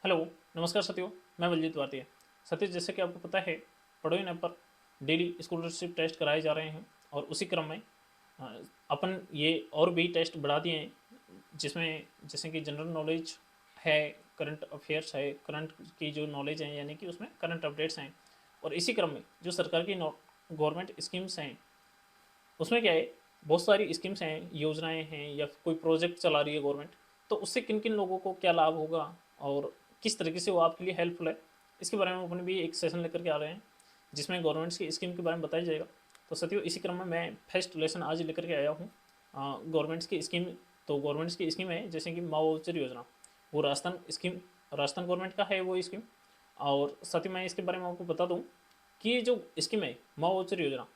Hello, नमस्कार साथियों। मैं बलजीत भारतीय। साथियों, जैसे कि आपको पता है, पढ़ो ऐप पर डेली स्कॉलरशिप टेस्ट कराए जा रहे हैं और उसी क्रम में अ, अपन ये और भी टेस्ट बढ़ा दिए हैं, जिसमें जैसे कि जनरल नॉलेज है, करंट अफेयर्स है, करंट की जो नॉलेज है यानी कि उसमें करंट अपडेट्स हैं। और इसी क्रम में जो सरकार की गवर्नमेंट स्कीम्स हैं, उसमें क्या है, बहुत सारी स्कीम्स हैं, योजनाएं हैं या कोई प्रोजेक्ट चला रही है गवर्नमेंट, तो उससे किन किन लोगों को क्या लाभ होगा और किस तरीके से वो आपके लिए हेल्पफुल है, इसके बारे में अपन भी एक सेशन लेकर के आ रहे हैं, जिसमें गवर्नमेंट्स की स्कीम के बारे में बताया जाएगा। तो साथियों, इसी क्रम में मैं फर्स्ट लेसन आज लेकर के आया हूँ गवर्नमेंट्स की स्कीम। तो गवर्नमेंट्स की स्कीम है जैसे कि माँ वाउचर योजना, वो राजस्थान स्कीम, राजस्थान गवर्नमेंट का है वो स्कीम। और साथ ही मैं इसके बारे में आपको बता दूँ कि ये जो स्कीम है माँ वाउचर योजना,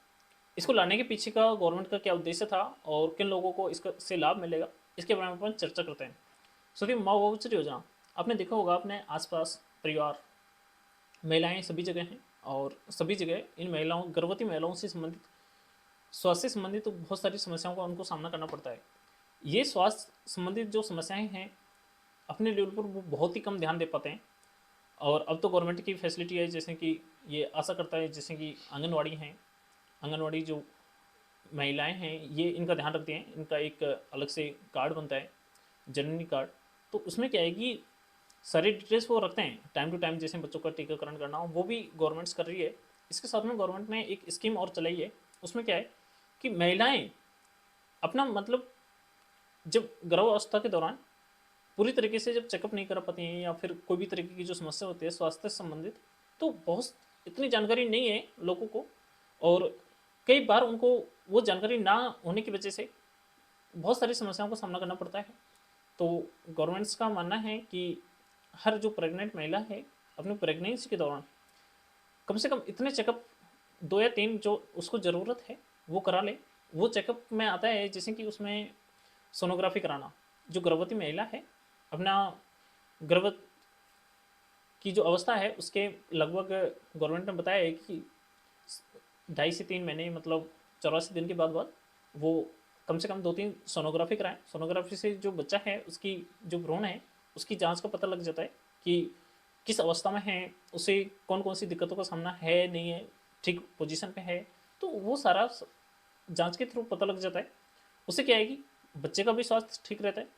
इसको लाने के पीछे का गवर्नमेंट का क्या उद्देश्य था और किन लोगों को इसका से लाभ मिलेगा, इसके बारे में अपन चर्चा करते हैं। सो माँ वाउचर योजना आपने देखा होगा, अपने आसपास परिवार, महिलाएं सभी जगह हैं, और सभी जगह इन महिलाओं, गर्भवती महिलाओं से संबंधित, स्वास्थ्य से संबंधित तो बहुत सारी समस्याओं का उनको सामना करना पड़ता है। ये स्वास्थ्य संबंधित जो समस्याएं हैं, अपने लेवल पर वो बहुत ही कम ध्यान दे पाते हैं। और अब तो गवर्नमेंट की फैसिलिटी है, जैसे कि ये आशा करता है, जैसे कि आंगनवाड़ी हैं, आंगनवाड़ी जो महिलाएं हैं ये इनका ध्यान रखती हैं, इनका एक अलग से कार्ड बनता है, जननी कार्ड। तो उसमें क्या है कि सारी डिटेल्स वो रखते हैं टाइम टू टाइम, जैसे बच्चों का टीकाकरण करना हो वो भी गवर्नमेंट्स कर रही है। इसके साथ में गवर्नमेंट ने एक स्कीम और चलाई है, उसमें क्या है कि महिलाएं अपना मतलब जब गर्भावस्था के दौरान पूरी तरीके से जब चेकअप नहीं करा पाती हैं या फिर कोई भी तरीके की जो समस्या होती है स्वास्थ्य से संबंधित, तो बहुत इतनी जानकारी नहीं है लोगों को। और कई बार उनको वो जानकारी ना होने की वजह से बहुत सारी समस्याओं का सामना करना पड़ता है। तो गवर्नमेंट्स का मानना है कि हर जो प्रेग्नेंट महिला है अपनी प्रेगनेंसी के दौरान कम से कम इतने चेकअप, 2 या 3 जो उसको ज़रूरत है वो करा ले। वो चेकअप में आता है जैसे कि उसमें सोनोग्राफी कराना, जो गर्भवती महिला है अपना गर्भ की जो अवस्था है उसके लगभग गवर्नमेंट ने बताया है कि 2.5 से 3 महीने, मतलब 84 दिन के बाद वो कम से कम 2-3 सोनोग्राफी कराएं। सोनोग्राफी से जो बच्चा है उसकी जो भ्रूण है उसकी जांच का पता लग जाता है कि किस अवस्था में है, उसे कौन कौन सी दिक्कतों का सामना है नहीं है, ठीक पोजीशन पे है। तो वो सारा जांच के थ्रू पता लग जाता है। उससे क्या है कि बच्चे का भी स्वास्थ्य ठीक रहता है,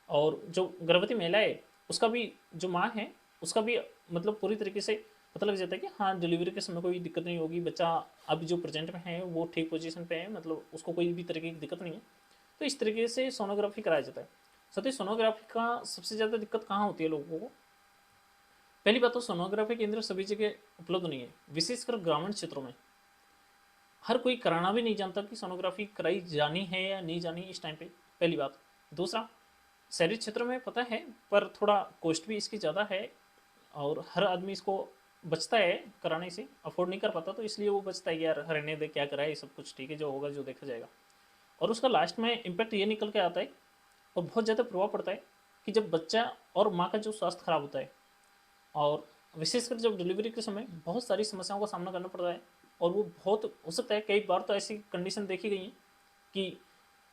और जो गर्भवती महिला है उसका भी, जो माँ है उसका भी मतलब पूरी तरीके से पता लग जाता है कि हाँ डिलीवरी के समय कोई दिक्कत नहीं होगी, बच्चा अभी जो प्रेजेंट में है वो ठीक पोजीशन पे है, मतलब उसको कोई भी तरीके की दिक्कत नहीं है। तो इस तरीके से सोनोग्राफी कराया जाता है। साथ ही सोनोग्राफी का सबसे ज़्यादा दिक्कत कहाँ होती है लोगों को? पहली बात तो सोनोग्राफी केंद्र सभी जगह उपलब्ध नहीं है, विशेषकर ग्रामीण क्षेत्रों में। हर कोई कराना भी नहीं जानता कि सोनोग्राफी कराई जानी है या नहीं जानी इस टाइम पे, पहली बात। दूसरा, शहरी क्षेत्र में पता है पर थोड़ा कॉस्ट भी इसकी ज़्यादा है, और हर आदमी इसको बचता है कराने से, अफोर्ड नहीं कर पाता, तो इसलिए वो बचता है कि यार रहने दे, क्या कराए, सब कुछ ठीक है, जो होगा जो देखा जाएगा। और उसका लास्ट में इम्पैक्ट ये निकल के आता है और बहुत ज़्यादा प्रभाव पड़ता है कि जब बच्चा और माँ का जो स्वास्थ्य खराब होता है, और विशेषकर जब डिलीवरी के समय बहुत सारी समस्याओं का सामना करना पड़ता है। और वो बहुत हो सकता है, कई बार तो ऐसी कंडीशन देखी गई है कि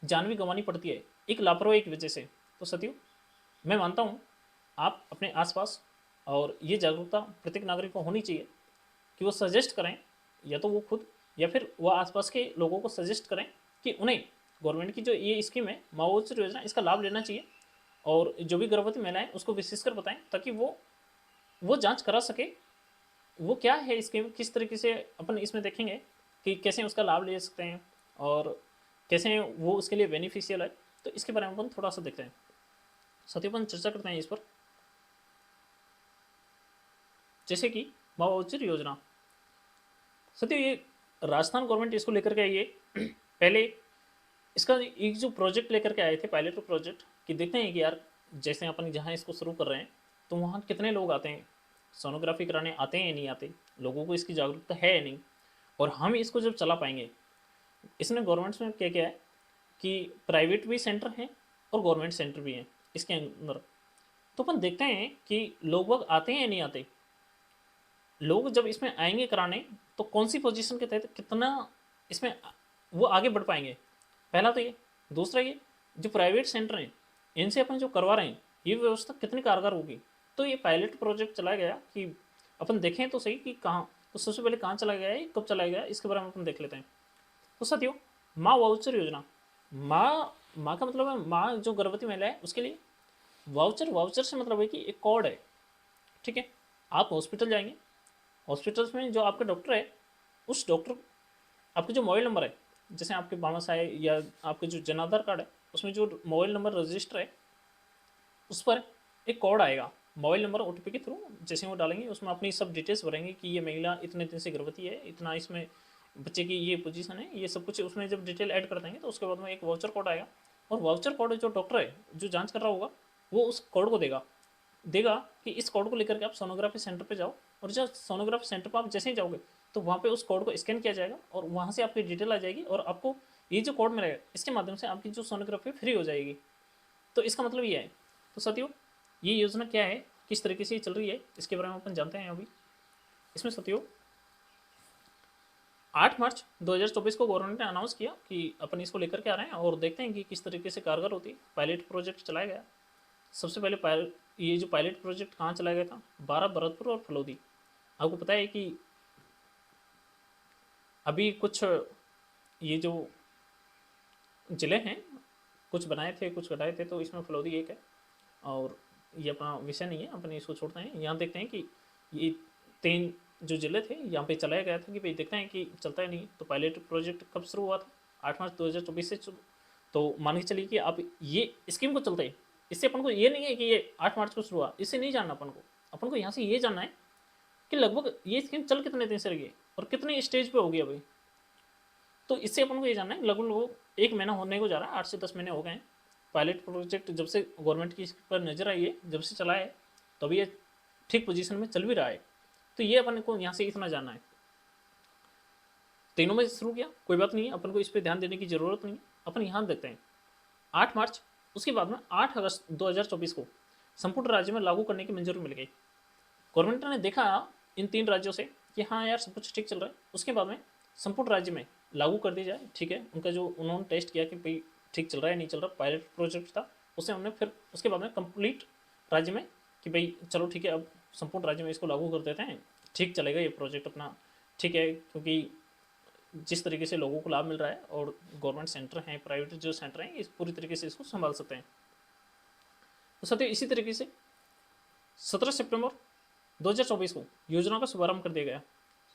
जान भी गंवानी पड़ती है एक लापरवाही की वजह से। तो सतियों, मैं मानता हूँ आप अपने आसपास, और ये जागरूकता प्रत्येक नागरिक को होनी चाहिए कि वो सजेस्ट करें, या तो वो खुद या फिर वो आसपास के लोगों को सजेस्ट करें कि उन्हें गवर्नमेंट की जो ये स्कीम है माँ वाउचर योजना, इसका लाभ लेना चाहिए। और जो भी गर्भवती महिलाएं उसको विशेषकर बताएं ताकि वो जांच करा सके वो क्या है स्कीम, किस तरीके से अपन इसमें देखेंगे कि कैसे उसका लाभ ले सकते हैं और कैसे वो उसके लिए बेनिफिशियल है। तो इसके बारे में अपन थोड़ा सा देखते हैं, साथ अपन चर्चा करते हैं इस पर। जैसे कि माँ वाउचर योजना, सत्य ये राजस्थान गवर्नमेंट इसको लेकर के आई है पहले। इसका एक जो प्रोजेक्ट लेकर के आए थे, पायलट प्रोजेक्ट, कि देखते हैं कि यार जैसे अपन जहाँ इसको शुरू कर रहे हैं तो वहाँ कितने लोग आते हैं, सोनोग्राफी कराने आते हैं या नहीं आते, लोगों को इसकी जागरूकता है या नहीं, और हम इसको जब चला पाएंगे। इसने गवर्नमेंट्स में क्या क्या है कि प्राइवेट भी सेंटर हैं और गवर्नमेंट सेंटर भी हैं इसके अंदर। तो अपन देखते हैं कि लोग वग आते हैं या नहीं आते। लोग जब इसमें आएंगे कराने तो कौन सी पोजीशन के तहत कितना इसमें वो आगे बढ़ पाएंगे, पहला तो ये। दूसरा ये, जो प्राइवेट सेंटर हैं इनसे अपन जो करवा रहे हैं ये व्यवस्था कितनी कारगर होगी, तो ये पायलट प्रोजेक्ट चला गया कि अपन देखें तो सही कि कहाँ, तो सबसे पहले कहाँ चला गया है, कब चला गया, इसके बारे में अपन देख लेते हैं। तो साथियों, माँ वाउचर योजना, माँ का मतलब है माँ जो गर्भवती महिला है उसके लिए। वाउचर से मतलब है कि एक कोड है, ठीक है। आप हॉस्पिटल जाएंगे, हॉस्पिटल्स में जो आपका डॉक्टर है, उस डॉक्टर, आपका जो मोबाइल नंबर है, जैसे आपके बामास है या आपके जो जन आधार कार्ड है, उसमें जो मोबाइल नंबर रजिस्टर है उस पर एक कोड आएगा, मोबाइल नंबर ओटीपी के थ्रू जैसे वो डालेंगे उसमें अपनी सब डिटेल्स भरेंगे कि ये महिला इतने दिन से गर्भवती है, इतना इसमें बच्चे की ये पोजीशन है, ये सब कुछ उसमें जब डिटेल ऐड कर देंगे तो उसके बाद में एक वाउचर कोड आएगा। और वाउचर कोड जो डॉक्टर है जो जांच कर रहा होगा वो उस कोड को देगा कि इस कोड को लेकर के आप सोनोग्राफी सेंटर पे जाओ, और जब सोनोग्राफी सेंटर पर आप जैसे ही जाओगे तो वहाँ पे उस कोड को स्कैन किया जाएगा और वहाँ से आपकी डिटेल आ जाएगी और आपको ये जो कोड मिलेगा इसके माध्यम से आपकी जो सोनोग्राफी फ्री हो जाएगी। तो इसका मतलब ये है। तो साथियों, ये योजना क्या है, किस तरीके से चल रही है, इसके बारे में अपन जानते हैं अभी। इसमें साथियों 8 मार्च 2024 को गवर्नमेंट ने अनाउंस किया कि अपन इसको लेकर के आ रहे हैं और देखते हैं कि किस तरीके से कारगर होती है। पायलट प्रोजेक्ट चलाया गया। सबसे पहले ये जो पायलट प्रोजेक्ट कहाँ चलाया गया था, 12 भरतपुर और फलौदी। आपको पता है कि अभी कुछ ये जो ज़िले हैं कुछ बनाए थे कुछ घटाए थे, तो इसमें फलौदी एक है। और ये अपना विषय नहीं है, अपन इसको छोड़ते हैं। यहाँ देखते हैं कि ये 3 जो ज़िले थे यहाँ पे चलाया गया था कि भाई देखते हैं कि चलता है नहीं। तो पायलट प्रोजेक्ट कब शुरू हुआ था, 8 मार्च 2024 से शुरू। तो मान के चलिए कि आप ये स्कीम को चलते हैं, इससे अपन को ये नहीं है कि ये 8 मार्च को शुरू हुआ, इससे नहीं जानना अपन को यहाँ से ये जानना है कि लगभग ये स्कीम चल कितने दिन से रही है और कितने स्टेज पे होगी अभी। तो इससे अपन को ये जानना है लगभग 1 महीना होने को जा रहा है, 8 से 10 महीने हो गए हैं। पायलट प्रोजेक्ट जब से गवर्नमेंट की इस पर नज़र आई है, जब से चला है, तो अभी ये ठीक पोजीशन में चल भी रहा है। तो ये अपन को यहाँ से इतना जानना है। तीनों में शुरू किया, कोई बात नहीं है, अपन को इस पर ध्यान देने की ज़रूरत नहीं है। अपन यहाँ देखते हैं 8 मार्च, उसके बाद में 8 अगस्त 2024 को संपूर्ण राज्य में लागू करने की मंजूरी मिल गई। गवर्नमेंट ने देखा इन 3 राज्यों से कि हाँ यार सब कुछ ठीक चल रहा है, उसके बाद में संपूर्ण राज्य में लागू कर दी जाए। ठीक है, उनका जो उन्होंने टेस्ट किया कि भाई ठीक चल रहा है नहीं चल रहा, पायलट प्रोजेक्ट था, उससे हमने फिर उसके बाद में कंप्लीट राज्य में कि भाई चलो ठीक है अब संपूर्ण राज्य में इसको लागू कर देते हैं, ठीक चलेगा ये प्रोजेक्ट अपना, ठीक है। क्योंकि जिस तरीके से लोगों को लाभ मिल रहा है और गवर्नमेंट सेंटर हैं, प्राइवेट जो सेंटर हैं, इस पूरी तरीके से इसको संभाल सकते हैं। तो साथियों इसी तरीके से 17 सितंबर 2024 को योजना का शुभारंभ कर दिया गया।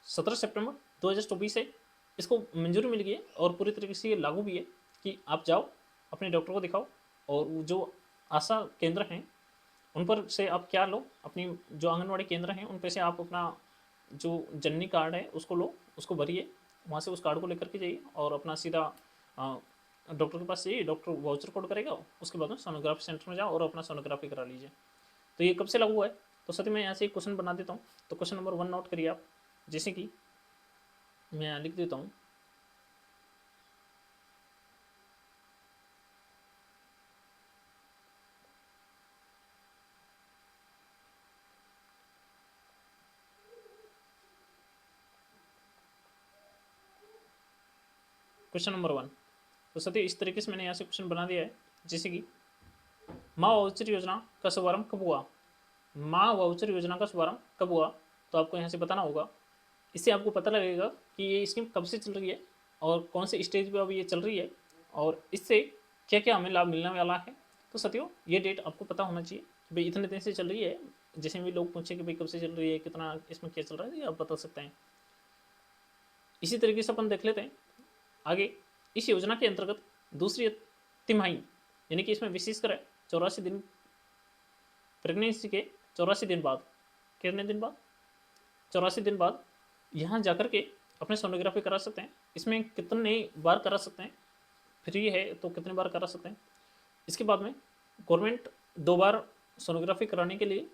17 सितंबर 2024 से इसको मंजूरी मिल गई है और पूरी तरीके से ये लागू भी है कि आप जाओ अपने डॉक्टर को दिखाओ, और जो आशा केंद्र हैं उन पर से आप क्या लो, अपनी जो आंगनवाड़ी केंद्र हैं उन पर से आप अपना जो जननी कार्ड है उसको लो, उसको भरिए, वहाँ से उस कार्ड को लेकर के जाइए और अपना सीधा डॉक्टर के पास जाइए, डॉक्टर वाउचर कोड करेगा, उसके बाद में सोनोग्राफी सेंटर में जाओ और अपना सोनोग्राफी करा लीजिए। तो ये कब से लागू हुआ है, तो सर मैं यहाँ से एक क्वेश्चन बना देता हूँ। तो क्वेश्चन नंबर 1 नोट करिए आप, जैसे कि मैं यहाँ लिख देता हूँ। क्वेश्चन नंबर 1, तो सत्य इस तरीके से मैंने यहाँ से क्वेश्चन बना दिया है, जैसे कि माँ वाउचर योजना का शुभारंभ कब हुआ। माँ वाउचर योजना का शुभारंभ कब हुआ, तो आपको यहाँ से बताना होगा। इससे आपको पता लगेगा कि ये स्कीम कब से चल रही है और कौन से स्टेज पे अभी ये चल रही है और इससे क्या क्या हमें लाभ मिलने वाला है। तो साथियों ये डेट आपको पता होना चाहिए कि भाई इतने दिन से चल रही है। जैसे भी लोग पूछे कि भाई कब से चल रही है, कितना इसमें क्या चल रहा है, ये आप बता सकते हैं। इसी तरीके से अपन देख लेते हैं आगे। इस योजना के अंतर्गत दूसरी तिमाही यानी कि इसमें विशेषकर 84 दिन, प्रेगनेंसी के 84 दिन बाद, कितने दिन बाद, 84 दिन बाद यहाँ जाकर के अपने सोनोग्राफी करा सकते हैं। इसमें कितने बार करा सकते हैं, फ्री है तो कितने बार करा सकते हैं। इसके बाद में गवर्नमेंट 2 बार सोनोग्राफी कराने के लिए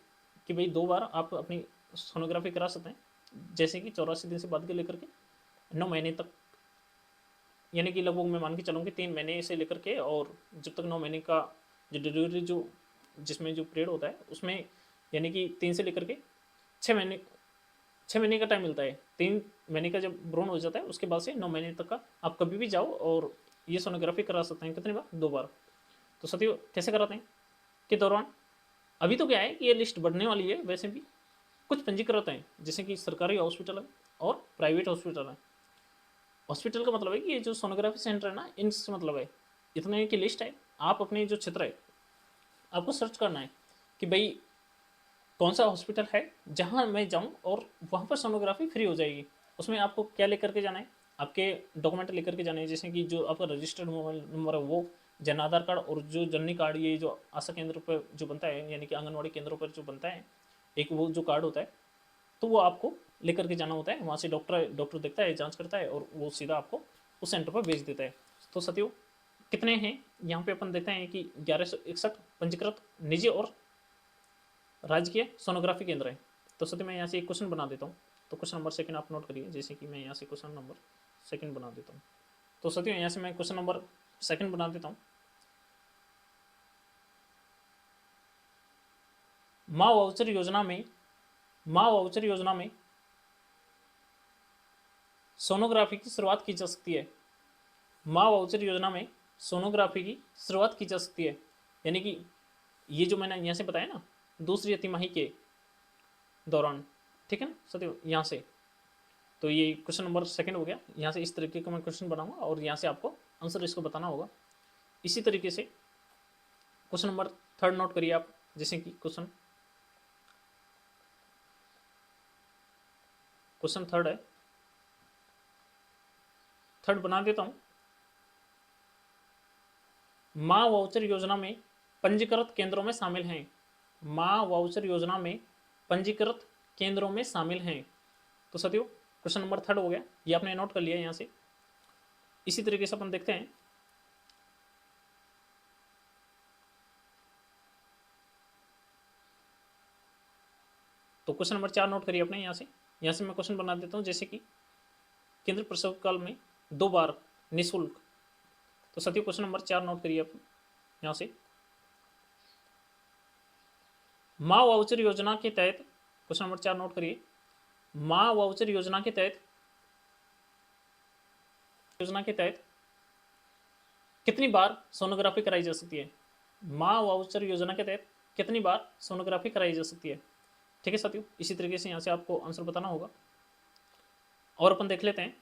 कि भाई 2 बार आप अपनी सोनोग्राफी करा सकते हैं, जैसे कि 84 दिन से बाद के लेकर के 9 महीने तक, यानी कि लगभग मैं मान के चलूँ कि 3 महीने से लेकर के और जब तक 9 महीने का जो डिलीवरी जो जिसमें जो पीरियड होता है उसमें, यानी कि 3 से लेकर के 6 महीने का टाइम मिलता है। 3 महीने का जब भ्रूण हो जाता है उसके बाद से 9 महीने तक का आप कभी भी जाओ और ये सोनोग्राफी करा सकते हैं। कितनी बार, 2 बार। तो साथियों कैसे कराते हैं, के दौरान अभी तो क्या है कि ये लिस्ट बढ़ने वाली है। वैसे भी कुछ पंजीकृत हैं, जैसे कि सरकारी हॉस्पिटल है और प्राइवेट हॉस्पिटल है। हॉस्पिटल का मतलब है कि ये जो सोनोग्राफी सेंटर है ना, इनसे मतलब है, इतने की लिस्ट है। आप अपने जो क्षेत्र है आपको सर्च करना है कि भाई कौन सा हॉस्पिटल है जहाँ मैं जाऊँ और वहाँ पर सोनोग्राफी फ्री हो जाएगी। उसमें आपको क्या लेकर के जाना है, आपके डॉक्यूमेंट लेकर के जाने हैं, जैसे कि जो आपका रजिस्टर्ड मोबाइल नंबर है वो, जन आधार कार्ड, और जो जननी कार्ड, ये जो आशा केंद्र पर जो बनता है, यानी कि आंगनवाड़ी केंद्रों पर जो बनता है एक वो जो कार्ड होता है, तो वो आपको लेकर के जाना होता है। वहाँ से डॉक्टर देखता है, जांच करता है, और वो सीधा आपको उस सेंटर पर भेज देता है। तो साथियों, कितने हैं यहाँ पे अपन देखते हैं कि 1161 पंजीकृत निजी और राजकीय सोनोग्राफी केंद्र है। तो साथियों, मैं यहाँ से एक क्वेश्चन बना देता हूँ। तो क्वेश्चन नंबर सेकंड आप नोट करिए, जैसे कि मैं यहाँ से क्वेश्चन नंबर सेकंड बना देता हूँ। तो साथियों, यहाँ से मैं क्वेश्चन नंबर सेकंड बना देता हूँ। माँ वाउचर योजना में सोनोग्राफी की शुरुआत की जा सकती है। माँ वाउचर योजना में सोनोग्राफी की शुरुआत की जा सकती है, यानी कि ये जो मैंने यहाँ से बताया ना, दूसरी तिमाही के दौरान, ठीक है ना साथियों। यहाँ से तो ये क्वेश्चन नंबर सेकंड हो गया। यहाँ से इस तरीके का मैं क्वेश्चन बनाऊंगा और यहाँ से आपको आंसर इसको बताना होगा। इसी तरीके से क्वेश्चन नंबर थर्ड नोट करिए आप, जैसे कि क्वेश्चन थर्ड है, थर्ड बना देता हूँ। माँ वाउचर योजना में पंजीकृत केंद्रों में शामिल हैं। माँ वाउचर योजना में पंजीकृत केंद्रों में शामिल हैं। तो साथियों, क्वेश्चन नंबर थर्ड हो गया, ये आपने नोट कर लिया यहाँ से। इसी तरीके से अपन देखते हैं तो क्वेश्चन नंबर चार नोट करिए अपने। यहाँ से मैं क्वेश्चन बना देता हूँ, जैसे कि केंद्र प्रसव काल में 2 बार निःशुल्क। तो साथियों, क्वेश्चन नंबर 4 नोट करिए आप यहाँ से। माँ वाउचर योजना के तहत, क्वेश्चन नंबर 4 नोट करिए, माँ वाउचर योजना के तहत कितनी बार सोनोग्राफी कराई जा सकती है। माँ वाउचर योजना के तहत कितनी बार सोनोग्राफी कराई जा सकती है। ठीक है साथियों, इसी तरीके से यहाँ से आपको आंसर बताना होगा। और अपन देख लेते हैं,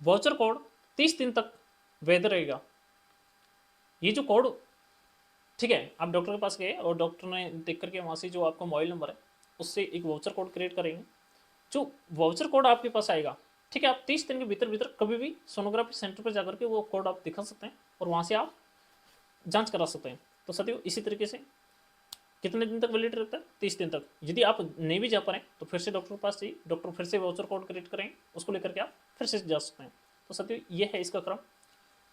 वाउचर कोड 30 दिन तक वैध रहेगा। ये जो कोड, ठीक है, आप डॉक्टर के पास गए और डॉक्टर ने देख करके वहाँ से जो आपका मोबाइल नंबर है उससे एक वाउचर कोड क्रिएट करेंगे। जो वाउचर कोड आपके पास आएगा, ठीक है, आप 30 दिन के भीतर भीतर कभी भी सोनोग्राफी सेंटर पर जाकर के वो कोड आप दिखा सकते हैं और वहाँ से आप जांच करा सकते हैं। तो साथियों, इसी तरीके से कितने दिन तक वैलिड रहता है, 30 दिन तक। यदि आप नहीं भी जा पा रहे तो फिर से डॉक्टर के पास जाइए, डॉक्टर फिर से वाउचर कोड क्रिएट करेंगे, उसको लेकर के आप फिर से जा सकते हैं। तो साथियों, ये है इसका क्रम।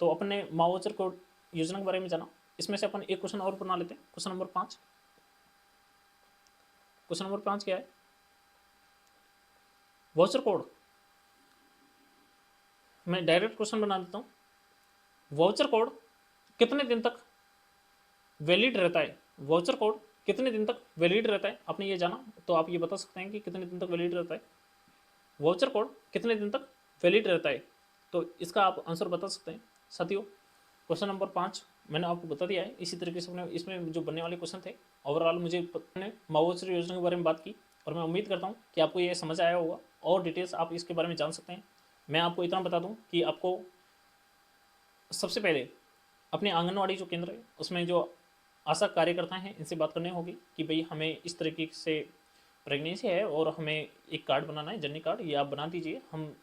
तो अपन ने माँ वाउचर कोड योजना के बारे में जाना। इसमें से अपन एक क्वेश्चन और बना लेते हैं, क्वेश्चन नंबर 5। क्वेश्चन नंबर 5 क्या है, वाउचर कोड। मैं डायरेक्ट क्वेश्चन बना देता हूँ, वाउचर कोड कितने दिन तक वैलिड रहता है। वाउचर कोड कितने दिन तक वैलिड रहता है, आपने ये जाना तो आप ये बता सकते हैं कि कितने दिन तक वैलिड रहता है। वाउचर कोड कितने दिन तक वैलिड रहता है, तो इसका आप आंसर बता सकते हैं। साथियों, क्वेश्चन नंबर 5 मैंने आपको बता दिया है। इसी तरीके से अपने इसमें जो बनने वाले क्वेश्चन थे, ओवरऑल मुझे माँ वाउचर योजना के बारे में बात की और मैं उम्मीद करता हूँ कि आपको ये समझ आया होगा और डिटेल्स आप इसके बारे में जान सकते हैं। मैं आपको इतना बता दूँ कि आपको सबसे पहले अपने आंगनवाड़ी जो केंद्र है उसमें जो आशा कार्यकर्ता हैं इनसे बात करनी होगी कि भाई हमें इस तरीके से प्रेगनेंसी है और हमें एक कार्ड बनाना है, जननी कार्ड, ये आप बना दीजिए। हम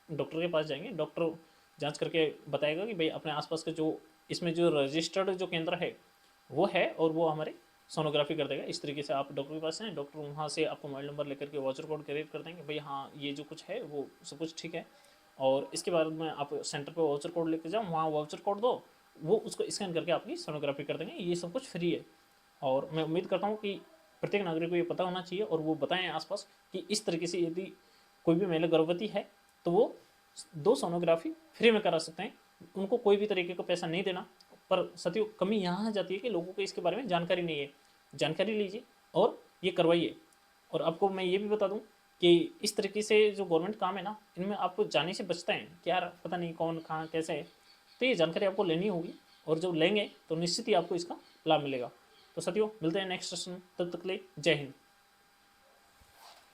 डॉक्टर के पास जाएंगे, डॉक्टर जांच करके बताएगा कि भाई अपने आसपास का जो इसमें जो रजिस्टर्ड जो केंद्र है वो है और वो हमारे सोनोग्राफी कर देगा। इस तरीके से आप डॉक्टर के पास जाएँ, डॉक्टर वहाँ से आपको मोबाइल नंबर लेकर के वाउचर कोड क्रिएट कर देंगे, भाई हाँ ये जो कुछ है वो सब कुछ ठीक है। और इसके बाद में आप सेंटर पर वाउचर कोड लेकर जाओ, वहाँ वाउचर कोड दो, वो उसको स्कैन करके आपकी सोनोग्राफी कर देंगे। ये सब कुछ फ्री है और मैं उम्मीद करता हूँ कि प्रत्येक नागरिक को ये पता होना चाहिए और वो बताएं आसपास कि इस तरीके से यदि कोई भी महिला गर्भवती है तो वो 2 सोनोग्राफी फ्री में करा सकते हैं, उनको कोई भी तरीके का पैसा नहीं देना। पर साथियों, कमी यहाँ आ जाती है कि लोगों को इसके बारे में जानकारी नहीं है। जानकारी लीजिए और ये करवाइए। और आपको मैं ये भी बता दूँ कि इस तरीके से जो गवर्नमेंट काम है ना, इनमें आपको जाने से बचता है कि यार पता नहीं कौन कहाँ कैसे है। तो ये जानकारी आपको लेनी होगी और जब लेंगे तो निश्चित ही आपको इसका लाभ मिलेगा। तो साथियों मिलते हैं नेक्स्ट सेशन में, तब तक के लिए जय हिंद।